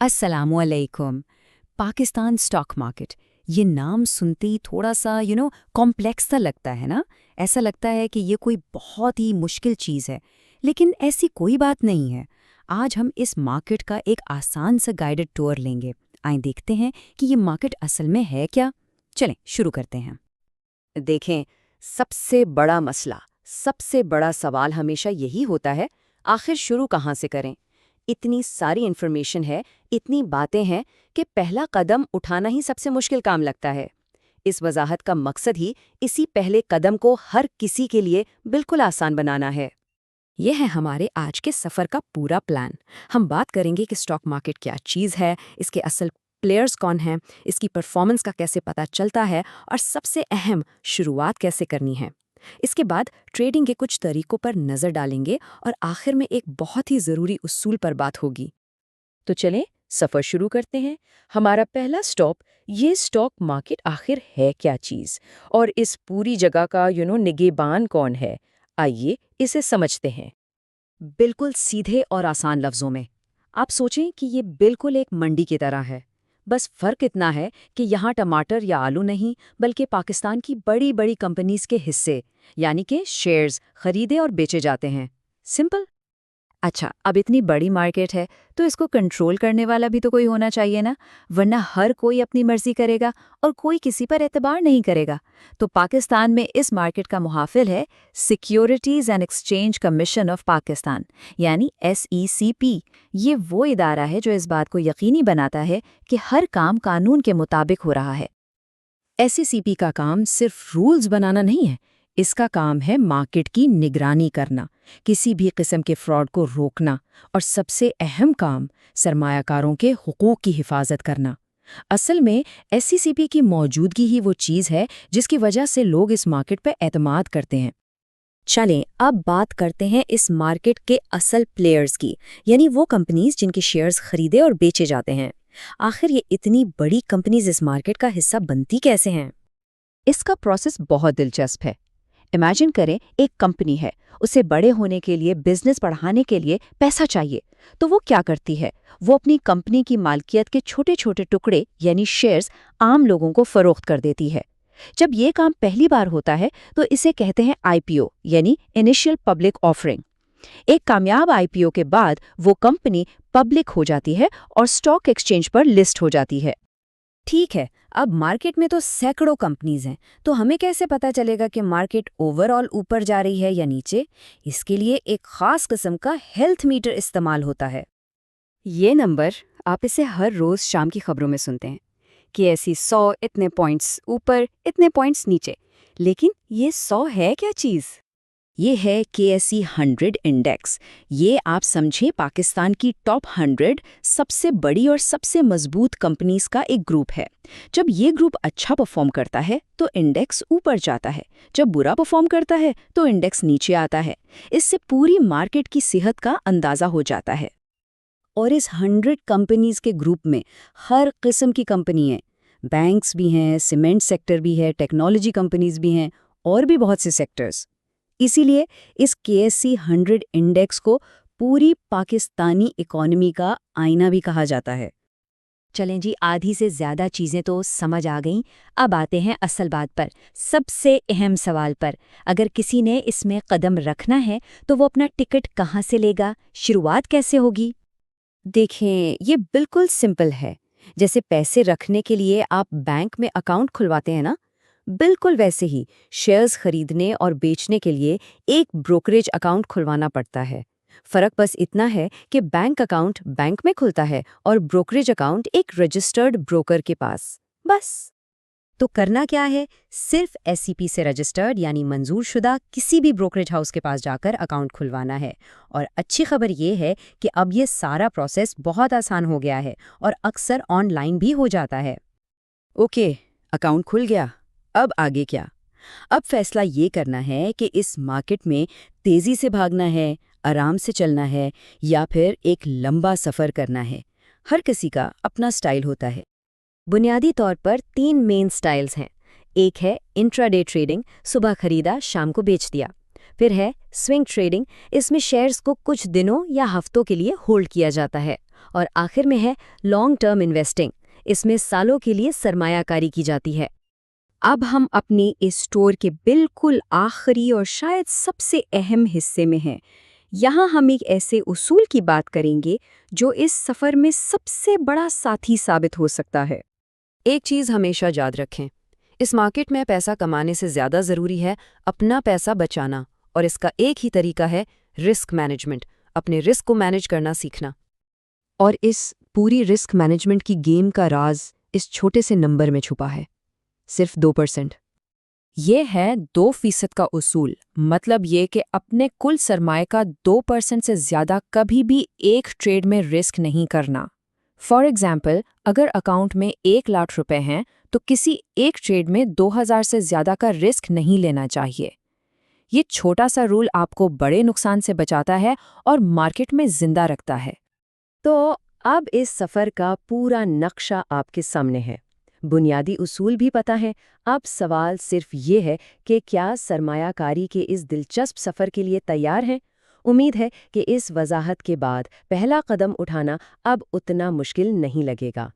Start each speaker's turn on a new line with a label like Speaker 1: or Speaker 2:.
Speaker 1: अस्सलामु अलैकुम। Pakistan stock market, ये नाम सुनते ही थोड़ा सा कॉम्प्लेक्स सा लगता है ना। ऐसा लगता है कि ये कोई बहुत ही मुश्किल चीज़ है, लेकिन ऐसी कोई बात नहीं है। आज हम इस मार्केट का एक आसान सा गाइडेड टूर लेंगे। आइए देखते हैं कि ये मार्केट असल में है क्या। चलें शुरू करते हैं।
Speaker 2: देखें, सबसे बड़ा मसला, सबसे बड़ा सवाल हमेशा यही होता है, आखिर शुरू कहाँ से करें। इतनी सारी इन्फॉर्मेशन है, इतनी बातें हैं कि पहला कदम उठाना ही सबसे मुश्किल काम लगता है। इस वजाहत का मकसद ही इसी पहले कदम को हर किसी के लिए बिल्कुल आसान बनाना है।
Speaker 1: यह है हमारे आज के सफ़र का पूरा प्लान। हम बात करेंगे कि स्टॉक मार्केट क्या चीज़ है, इसके असल प्लेयर्स कौन हैं, इसकी परफॉर्मेंस का कैसे पता चलता है और सबसे अहम, शुरुआत कैसे करनी है। इसके बाद ट्रेडिंग के कुछ तरीकों पर नज़र डालेंगे और आखिर में एक बहुत ही ज़रूरी उसूल पर बात होगी।
Speaker 2: तो चलें, सफ़र शुरू करते हैं। हमारा पहला स्टॉप, ये स्टॉक मार्केट आखिर है क्या चीज़ और इस पूरी जगह का निगहबान कौन है। आइए इसे समझते हैं।
Speaker 1: बिल्कुल सीधे और आसान लफ्ज़ों में आप सोचें कि ये बिल्कुल एक मंडी की तरह है। बस फ़र्क इतना है कि यहाँ टमाटर या आलू नहीं, बल्कि पाकिस्तान की बड़ी बड़ी कंपनीज़ के हिस्से यानी कि शेयर्स खरीदे और बेचे जाते हैं। सिंपल। अच्छा, अब इतनी बड़ी मार्केट है तो इसको कंट्रोल करने वाला भी तो कोई होना चाहिए ना, वरना हर कोई अपनी मर्जी करेगा और कोई किसी पर एतबार नहीं करेगा। तो पाकिस्तान में इस मार्केट का मुहाफिल है securities and exchange commission of Pakistan, यानी SECP। ये वो इदारा है जो इस बात को यकीनी बनाता है कि हर काम कानून के मुताबिक हो रहा है। SECP का काम सिर्फ रूल्स बनाना नहीं है, इसका काम है मार्केट की निगरानी करना, किसी भी किस्म के फ्रॉड को रोकना और सबसे अहम काम, सरमायाकारों के हुकूक की हिफाजत करना। असल में SECP की मौजूदगी ही वो चीज़ है जिसकी वजह से लोग इस मार्केट पर एतमाद करते हैं। चलें अब बात करते हैं इस मार्केट के असल प्लेयर्स की, यानी वो कंपनीज जिनके शेयर्स खरीदे और बेचे जाते हैं। आखिर ये इतनी बड़ी कंपनीज इस मार्केट का हिस्सा बनती कैसे हैं? इसका प्रोसेस बहुत दिलचस्प है। इमेजिन करें, एक कंपनी है, उसे बड़े होने के लिए, बिजनेस बढ़ाने के लिए पैसा चाहिए। तो वो क्या करती है? वो अपनी कंपनी की मालकियत के छोटे छोटे टुकड़े यानी शेयर्स आम लोगों को फरोख्त कर देती है। जब ये काम पहली बार होता है तो इसे कहते हैं IPO यानी इनिशियल पब्लिक ऑफरिंग। एक कामयाब IPO के बाद वो कंपनी पब्लिक हो जाती है और स्टॉक एक्सचेंज पर लिस्ट हो जाती है। ठीक है, अब मार्केट में तो सैकड़ों कंपनीज हैं, तो हमें कैसे पता चलेगा कि मार्केट ओवरऑल ऊपर जा रही है या नीचे? इसके लिए एक खास किस्म का हेल्थ मीटर इस्तेमाल होता है। ये नंबर, आप इसे हर रोज शाम की खबरों में सुनते हैं कि ऐसी 100 इतने पॉइंट्स ऊपर, इतने पॉइंट्स नीचे। लेकिन ये 100 है क्या चीज़? ये है KSE 100 इंडेक्स। ये आप समझें पाकिस्तान की टॉप 100 सबसे बड़ी और सबसे मजबूत कंपनीज का एक ग्रुप है। जब ये ग्रुप अच्छा परफॉर्म करता है तो इंडेक्स ऊपर जाता है, जब बुरा परफॉर्म करता है तो इंडेक्स नीचे आता है। इससे पूरी मार्केट की सेहत का अंदाज़ा हो जाता है। और इस 100 कंपनीज के ग्रुप में हर किस्म की कंपनी है। बैंक्स भी हैं, सीमेंट सेक्टर भी है, टेक्नोलॉजी कंपनीज भी हैं और भी बहुत से सेक्टर्स। इसीलिए इस KSE 100 इंडेक्स को पूरी पाकिस्तानी इकोनॉमी का आईना भी कहा जाता है। चलें जी, आधी से ज़्यादा चीज़ें तो समझ आ गईं। अब आते हैं असल बात पर, सबसे अहम सवाल पर। अगर किसी ने इसमें कदम रखना है तो वो अपना टिकट कहाँ से लेगा? शुरुआत कैसे होगी? देखें, ये बिल्कुल सिंपल है। जैसे पैसे रखने के लिए आप बैंक में अकाउंट खुलवाते हैं ना, बिल्कुल वैसे ही शेयर्स खरीदने और बेचने के लिए एक ब्रोकरेज अकाउंट खुलवाना पड़ता है। फर्क बस इतना है कि बैंक अकाउंट बैंक में खुलता है और ब्रोकरेज अकाउंट एक रजिस्टर्ड ब्रोकर के पास। बस। तो करना क्या है? सिर्फ SEP से रजिस्टर्ड यानी मंजूर शुदा किसी भी ब्रोकरेज हाउस के पास जाकर अकाउंट खुलवाना है। और अच्छी खबर ये है कि अब ये सारा प्रोसेस बहुत आसान हो गया है और अक्सर ऑनलाइन भी हो जाता है। ओके, अकाउंट खुल गया, अब आगे क्या? अब फैसला ये करना है कि इस मार्केट में तेजी से भागना है, आराम से चलना है या फिर एक लंबा सफ़र करना है। हर किसी का अपना स्टाइल होता है। बुनियादी तौर पर 3 मेन स्टाइल्स हैं। एक है इंट्राडे ट्रेडिंग, सुबह खरीदा शाम को बेच दिया। फिर है स्विंग ट्रेडिंग, इसमें शेयर्स को कुछ दिनों या हफ्तों के लिए होल्ड किया जाता है।
Speaker 2: اور آخر میں ہے لانگ ٹرم انویسٹنگ، اس میں سالوں کے لیے سرمایہ کاری کی جاتی ہے۔ اب ہم اپنی اس سٹور کے بالکل آخری اور شاید سب سے اہم حصے میں ہیں۔ یہاں ہم ایک ایسے اصول کی بات کریں گے جو اس سفر میں سب سے بڑا ساتھی ثابت ہو سکتا ہے۔ ایک چیز ہمیشہ یاد رکھیں، اس مارکیٹ میں پیسہ کمانے سے زیادہ ضروری ہے اپنا پیسہ بچانا، اور اس کا ایک ہی طریقہ ہے رسک مینجمنٹ، اپنے رسک کو مینج کرنا سیکھنا۔
Speaker 1: اور اس پوری رسک مینجمنٹ کی گیم کا راز اس چھوٹے سے نمبر میں چھپا ہے، صرف 2%۔
Speaker 3: یہ ہے 2% کا اصول، مطلب یہ کہ اپنے کل سرمائے کا 2% سے زیادہ کبھی بھی ایک ٹریڈ میں رسک نہیں کرنا۔ فار ایگزامپل، اگر اکاؤنٹ میں 1,00,000 روپے ہیں تو کسی ایک ٹریڈ میں 2,000 سے زیادہ کا رسک نہیں لینا چاہیے۔ یہ چھوٹا سا رول آپ کو بڑے نقصان سے بچاتا ہے اور مارکیٹ میں زندہ رکھتا ہے۔
Speaker 2: تو اب اس سفر کا پورا نقشہ آپ کے سامنے ہے، بنیادی اصول بھی پتہ ہے۔ اب سوال صرف یہ ہے کہ کیا سرمایہ کاری کے اس دلچسپ سفر کے لیے تیار ہیں؟ امید ہے کہ اس وضاحت کے بعد پہلا قدم اٹھانا اب اتنا مشکل نہیں لگے گا۔